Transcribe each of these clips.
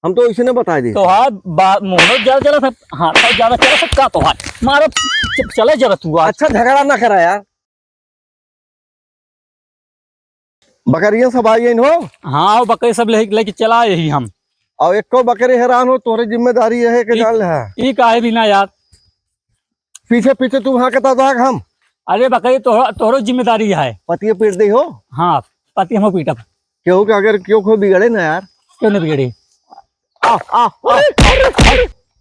हम तो इसी ने बता दी तो हाथ मोहन ज्यादा चला था, हाँ तो ज्यादा चला सकता तो हाथ मारो चले जरा तू आज। अच्छा झगड़ा ना करा यार। बकरियां सब आई हो? हाँ वो बकरी सब लेके चला यही हम। और एक को बकरी हैरान हो तोरे जिम्मेदारी है कि डाल है ये काहे भी ना यार, पीछे पीछे तू वहां कहता था हम। अरे बकरी तोहरो जिम्मेदारी है। पतिये पीट दी हो? हाँ पति हम पीटब। क्यों कि अगर क्यों को बिगड़े ना यार। क्यों नहीं बिगड़ी? आ, आ, आ,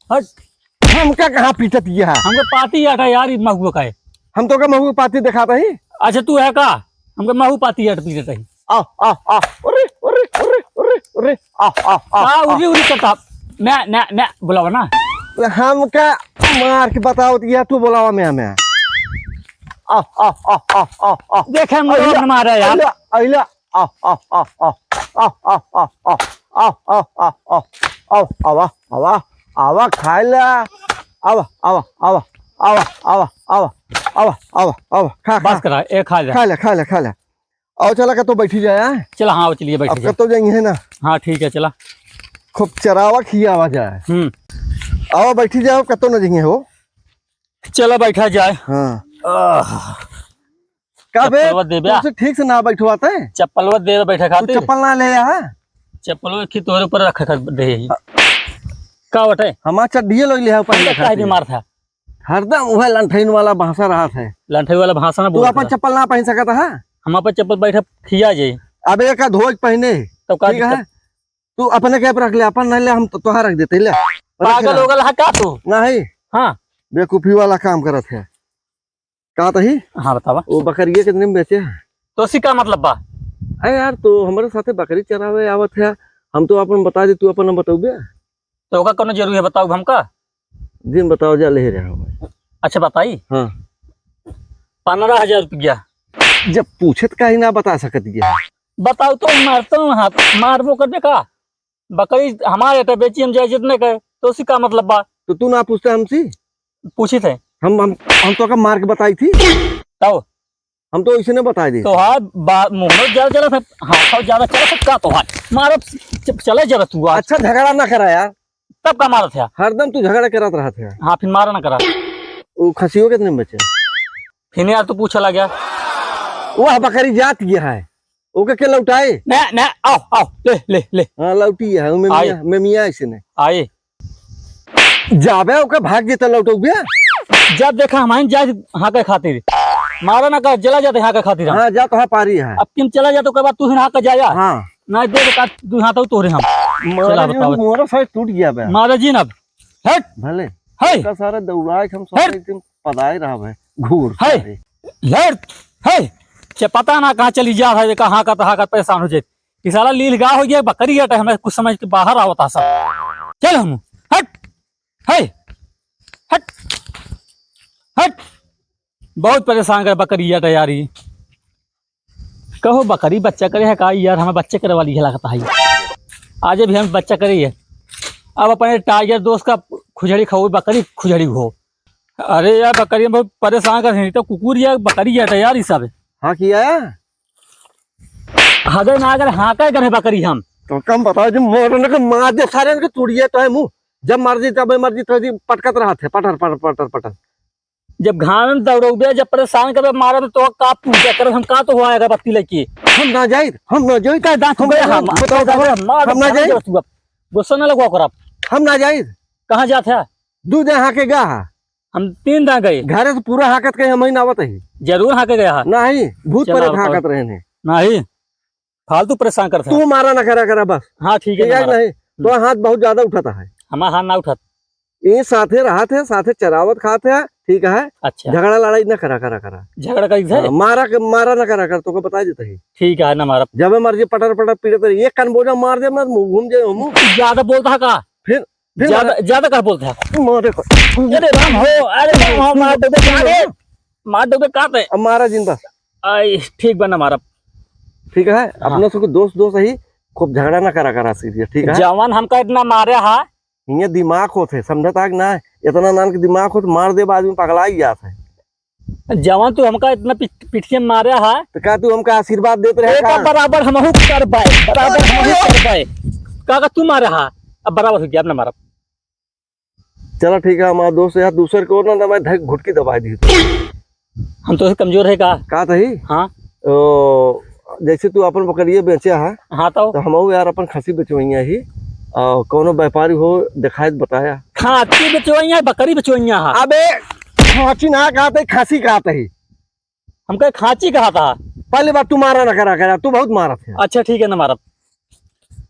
हट हमका कहाँ पीटत है? हमको पाती आटा यार महू का है। हम तो का महू पाती दिखाता ही। अच्छा तू है का? हमको महू पाती आट पीटत रही। आ आ आ अरे अरे अरे अरे अरे आ आ आ हाँ उरी उरी करता मैं बुलावा ना। हमका मार के बताओ दिया तू बुलावा मैं हमें। आ आ आ आ आ आ देखे हम लोग न मारा यार। अइला आ आ आ आ आ आ आ आ आ आ आ आ आ आवा आवा आवा खाइला आवा आवा आवा आवा आवा आवा आवा आवा आवा खा बस करा एक खा जा। खा ले आओ चला का तो बैठी जाए। चला हाँ चलिए बैठ अब तो जाएंगे ना। हाँ ठीक है चला। खूब चरावा खियावा जाए। आओ बैठी जाओ कतो न जाएंगे हो। चला बैठा जाए। हाँ चप्पलवा दे बे। तुमसे ठीक से ना बैठवाते हैं। चप्पलवा दे बैठे खाते। चप्पल ना ले आ। चप्पलवा की तोरे ऊपर रख दे का बटे हमारा चड्ढिए लोग ले ऊपर काहे बीमार था? हरदम वह लंठैन वाला भाषा रहा था। लंठई वाला भाषा ना तू बोल। अपन चप्पल ना पहन सकता है? हम अपन चप्पल बैठे खिया जाए। अब एक ध्वज पहने तो का ठीक है। तू अपने कैप रख ले अपन नहीं ले हम तो तोहार रख देते ले। पागल हो गल है का तू? नहीं हाँ बेकूफी वाला काम करत है का तही। हाँ बतावा। वो बकरिए कितने में बेचे है? तो सी का मतलब बा? अरे यार तो हमारे साथे बकरी चरावे आवत है। हम तो अपन बता दे तू अपन बताओगे। तो का कोनो जरूरी है बताओ हमका? दिन बताओ जा ले रहा हूँ। अच्छा बताई। हाँ 15,000 रुपया। जब पूछत का ही ना बता सकत है। बताओ तो मारता हूँ हाथ मारबो कर दे का? बकरी हमारे तो बेची हम जाए जितने का तो उसी का मतलब बा। तो तू ना पूछता हमसे? पूछी थे हम तो का मार के बताई थी। तब हम तो इसी ने बता दी। तो हाथ मोहन ज्यादा चला था, हाँ ज्यादा चला सकता तो हाथ मारो चले जरा तू आज। अच्छा झगड़ा ना करा यार। तब का मारा था? हरदम तू झगड़ा करत रहा था। हाँ फिर मारा ना करा। वो खसियो कितने में बचे? फिर यार तू पूछा लग गया। वह बकरी जात गया है ओके के लौटाए न आओ ले ले। हाँ लौटी है में मियाँ ऐसे ने आए जाबे ओके भाग जेता लौटो गया। जब देखा हमारे जाए हाँ के खातिर मारा ना कर चला जाते हाँ के खातिर। हाँ जा तो है पारी है। अब किन चला जाते के बाद तू हाँ का जाया। हाँ ना दे तू हाँ तो तोरे हम मोरा साइड टूट गया बे। मारा जी ना हट भले है का सारा दौड़ाए हम सारे एकदम पदाए रहा है घूर है लड़ है पता ना कहाँ चली जा है कहाँ का तहाँ का परेशान हो जाए। कि साला लील गा हो गया बकरी हट हमें कुछ समझ के बाहर आवता सब। चल हम हट है हट हट बहुत परेशान कर बकरी हट यार। ये कहो बकरी बच्चा करे है का यार? हमें बच्चे करे वाली है लगता है। आज भी हम बच्चा करे है। अब अपने टाइगर दोस्त का खुजड़ी खाओ बकरी खुजड़ी हो। अरे यार बकरी बहुत परेशान कर रही तो कुकुर या बकरी हट यार ये सब। हाँ किया हदे ना अगर हाँ का करे बकरी हम तो कम बताओ जब मोरने के मार दे सारे इनके टूटिए तो है मुंह। जब मर्जी तब मर्जी तो पटकत रहा थे पटर पटर पटर पटर। जब घाम में दौड़ोगे जब परेशान कर मारे तो का पूजा कर हम का तो हुआ है बत्ती लेके हम ना जाए का दांत हम ना जाए गुस्सा ना लगवा कर। हम ना जाए कहाँ जाते हैं? दूध यहाँ के गा हम 3 दिन गए घर से पूरा हाकत के हम आवत है। जरूर हाँ के गया नहीं भूत पर हाकत रहे ने नहीं फालतू परेशान करता तू मारा ना करा बस। हाँ ठीक है नहीं तो हाथ बहुत ज्यादा उठाता है। हमारा हाथ ना उठा ये साथे रहा थे साथे चरावत खाते हैं ठीक है। अच्छा झगड़ा लड़ाई ना करा झगड़ा कर मारा ना करा कर तो को बता देता है। ठीक है ना मारा जब मर्जी पटर पटर पीड़े एक कान बोझा मार दे मैं घूम जाए मुंह। ज्यादा बोलता है का? फिर ज्यादा क्या बोलता है? मारे को अरे राम हो अरे राम हो मार दो काटे मारा जिंदा ठीक बना मारा। ठीक है अपना सबको दोस्त ही खूब झगड़ा ना करा सीरियस ठीक है। जवान हमका इतना मारे हा ये दिमाग होते समझता है ना इतना नान के दिमाग हो तो मार दे आदमी पगला ही जाता है। जवान तू हमका इतना पिठिया मारे हा तो का तू हमका आशीर्वाद देते रहे बराबर हमहू कर पाए का तू मारे हा अब बराबर हो गया, अब ना मारा। चलो ठीक है हमारा दोस्त यार, दूसरे को ना मैं धक घुटकी दबाई दी हम तो कमजोर है का थी। हाँ ओ, जैसे तू अपन बकरिए बेचे है हाँ तो हम यार अपन खसी बेचवैया ही कोनो व्यापारी हो दिखाए बताया। खांची बेचवैया बकरी बेचवैया हाँ। अबे खांची ना कहते खासी कहते ही। हम कहे खांची कहा था। पहली बार तू मारा ना करा तू बहुत मारा थे। अच्छा ठीक है ना मारा।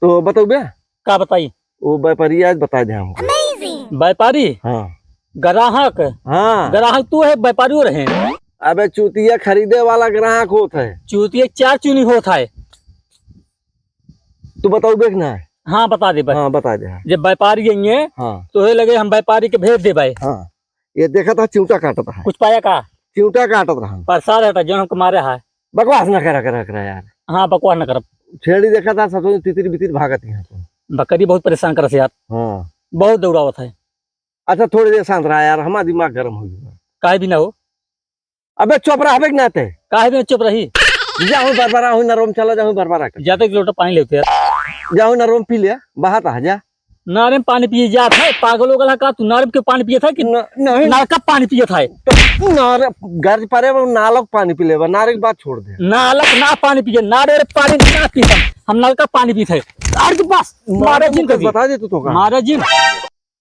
तो बताओ बे का बताई। वो व्यापारी आज बता दे हमको। व्यापारी हाँ ग्राहक। हाँ ग्राहक तू है व्यापारी रहे। अबे चूतिया खरीदे वाला ग्राहक होता है। चूतिया 4 चूनी होता है। तू बताओ बेचना है। हाँ बता दे भाई। हाँ बता दे। जब व्यापारी आएंगे हाँ तो ये लगे हम व्यापारी के भेज दे भाई। हाँ ये देखा था चिमटा काटता है। कुछ पाया का चिमटा काटत रहा। प्रसाद हटा जो हमको मारे है। बकवास ना करा यार। हाँ बकवास न कर। छेड़ी देखा था सब तितिर बितिर भागत यहाँ तो। बकरी बहुत परेशान कर यार। हाँ बहुत दौड़ावत है। अच्छा थोड़ी देर शांत रहा यार, हमारा दिमाग गर्म हो गया। काहे भी ना हो। अबे चुप रहा ना थे। काहे भी चुप रही। जाऊँ बरबरा हूँ नरोम चला जाऊँ बरबरा कर ज्यादा एक लोटा पानी लेते यार। जाऊँ नरोम पी लिया बाहर आ जा। नारे पानी पिए जात है पागल हो गया का तू। नारे के पानी पिए था कि नहीं नार कब पानी पिए था। नारे गर्ज परे वो नालक पानी पी ले नारे की बात छोड़ दे। नालक ना पानी पिए नारे पानी ना पीता हम नल का पानी पीते आर के पास मारे जिन कभी बता दे तू तो मारे जिन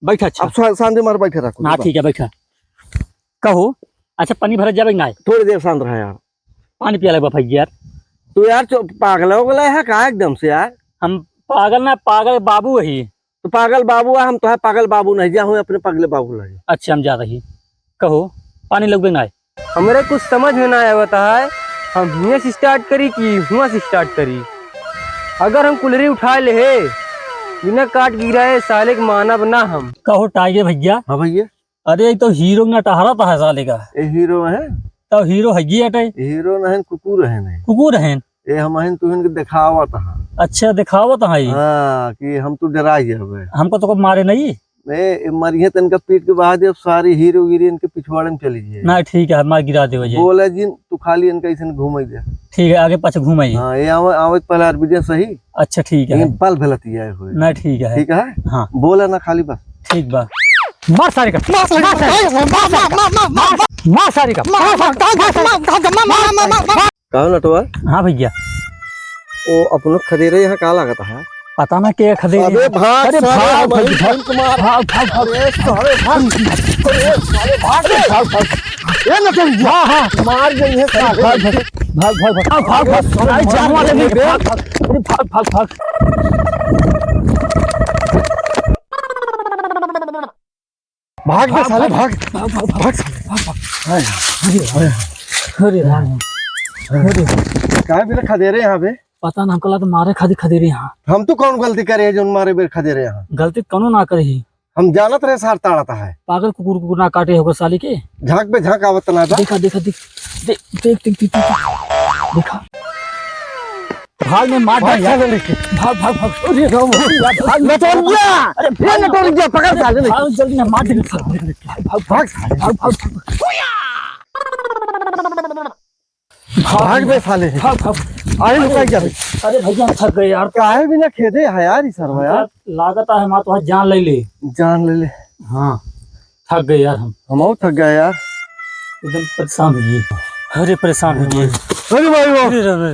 बैठा। अच्छा अब शांति मार बैठे रखो। हाँ ठीक है बैठा कहो। अच्छा पानी भरा जावे ना थोड़ी देर शांत रहा यार। पानी पिया लगा भाई यार। तू यार पागल हो गया है का एकदम से यार। हम पागल ना पागल बाबू ही। तो पागल बाबू है हम तो है पागल बाबू नहीं जा अपने पगले बाबू लगे। अच्छा हम जा रही कहो पानी लगबे ना हमरे कुछ समझ में ना आवता है। हम हियां से स्टार्ट करी कि हुआ से स्टार्ट करी। अगर हम कुलरी उठा ले है बिना काट गिराए साले के मानब ना हम। कहो टाइगे भैया। हाँ भैया अरे तो हीरो ना टहरा था साले का। ये हीरो है। तो हीरो है जी हटे हीरो नहीं कुकुर है नहीं। कुकुर हैं। ये हम हैं तुहन के दिखावा था। अच्छा दिखावत है। हाँ कि हम तो डरा जावे। हमको तो मारे नहीं। ए मरिए तन का पीट के बाद अब सारी हीरो गिरी इनके पिछवाड़े में चली जाए ना ठीक है हमारे गिरा दे वजह। बोले जी तू खाली इनका ऐसे घूम दे। ठीक है आगे पाछे घुमाइए। हाँ ये आवत पहले अरबिजे सही। अच्छा ठीक है लेकिन बल भलती आए हुए। ना ठीक है। ठीक है हाँ बोला ना खाली बस ठीक बा। मार सारे का मार सारे का कहो नटवा। हाँ भैया वो अपनों खदेरे यहाँ का लागत है। पता ना क्या खदे। अबे भाग अरे साले, भाग वही भैंस मार। भाग भाग भाग अरे साले भाग। अरे साले भाग रे। ये नटवा हाँ हाँ मार गई है साले। भाग भाग भाग भाग भाग अरे जान वाले नहीं भाग भाग अरे भाग भाग भाग भाग बे साले भाग। भाग भाग भाग साले भाग। अरे राम अरे काहे बिना खदेरे यहाँ पे। पता ना हमको तो मारे खदे रहे यहाँ। हम तो कौन गलती करे है जो मारे बेर खदेरे यहाँ। गलती कौनो ना करे ही। हम जानत रहे सार ताड़ता है। पागल कुकुर कुकुर ना काटे होगा साली के। झांक पे झांक आवत ना था। देखा देखा देख देख देख देख देख देखा भाग में मार भाग यार। साले लेके। भाग भाग भाग अरे राम भाग नटोरिया अरे ये नटोरिया पकड़ साले लेके। भाग जल्दी ना मार दे भाग भाग साले भाग भाग भाग बे साले। भाग भाग आए लुकाई जा। अरे भैया थक गए यार। काहे बिना खेदे है यार ई सरवा यार। लागत है मां तो जान ले ले। जान ले ले। हाँ थक गए यार हम हम थक गए यार। एकदम परेशान हो गए। अरे परेशान हो गए। अरे भाई हो। अरे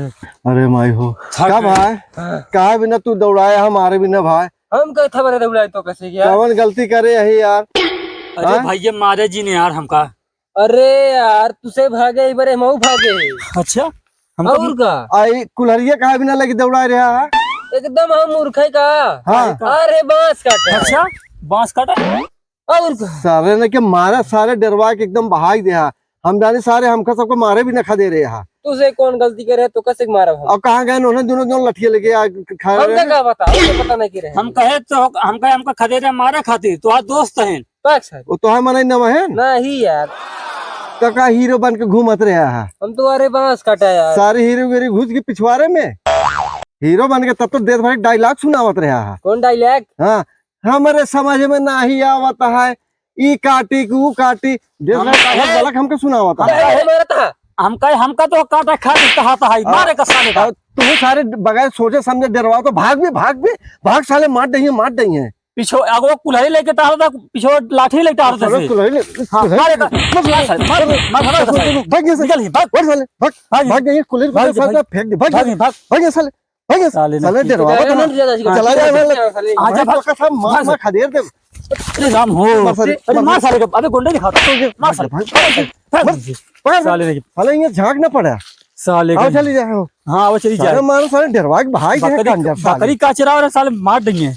अरे माई हो का भाई काहे बिना तू दौड़ाया हमारे बिना भाई। हम कहे था बरे दौड़ाए तो कैसे किया। कौन गलती करे है यार। अरे भैया मारे जी ने यार हमका। अरे यार तुसे भागे एक बारे मऊ भागे। अच्छा और का आई कुल्हरिया काहे बिना लगी दौड़ा रहा है। एकदम हम मूर्ख का। हाँ अरे बांस काटे। अच्छा बांस काटा और का सारे ने के मारा सारे डरवा के एकदम बहाई दिया। हम जाने सारे हमका सबको मारे भी न खा दे रहे यहाँ। तुझे कौन गलती करे तो कैसे मारा हम। और कहाँ गए उन्होंने दोनों लठिया लेके खा रहे हमका हैं। का बता हमको पता नहीं करे। हम कहे तो हम कहे हमका खदेरे मारे खातिर तो आज दोस्त हैं। पाक सर वो तो है मनाई नवा है नहीं यार का हीरो बन के घूमत रहा है। हम तो अरे बांस काटा यार। सारे हीरो गिरी घुस के पिछवाड़े में हीरो बन के तब तो देश भर डायलॉग सुनावत रहा है। कौन डायलॉग। हाँ हमारे समझ में ना ही आवत है ई काटी ऊ काटी देश भर का बलक हमको सुनावत है। मारा था हमका तो काटा खा कहा है मारे का साले का। और तुम सारे बगैर सोचे समझे डरवाओ तो भाग भी भाग साले मार दही है। पीछे आगो कुल्हाड़ी लेके तार था, पीछे लाठी लेके तार था। हाँ, मारे का, मार साले, मार साले, भाग गया निकल ही, भाग, भाग साले भाग भाग, भाग गया कुलर भाग, को भाग, फेंक दे भाग भाग, गया भाग, भाग गया साले भाग गया साले साले ने- डरवा तो ना चला जाए आजा भाग, का सब मार मार खा दे दे अरे राम हो, मार साले, अरे मार साले का, अबे गुंडे दिखाता हूँ, मार साले, भाग, साले ने, साले ये झाग ना पड़ा साले आओ का, चली जाओ हाँ वो चली जाए, साले मारो साले डरवा के भाग जाए बकरी का चिरा और साले मार देंगे।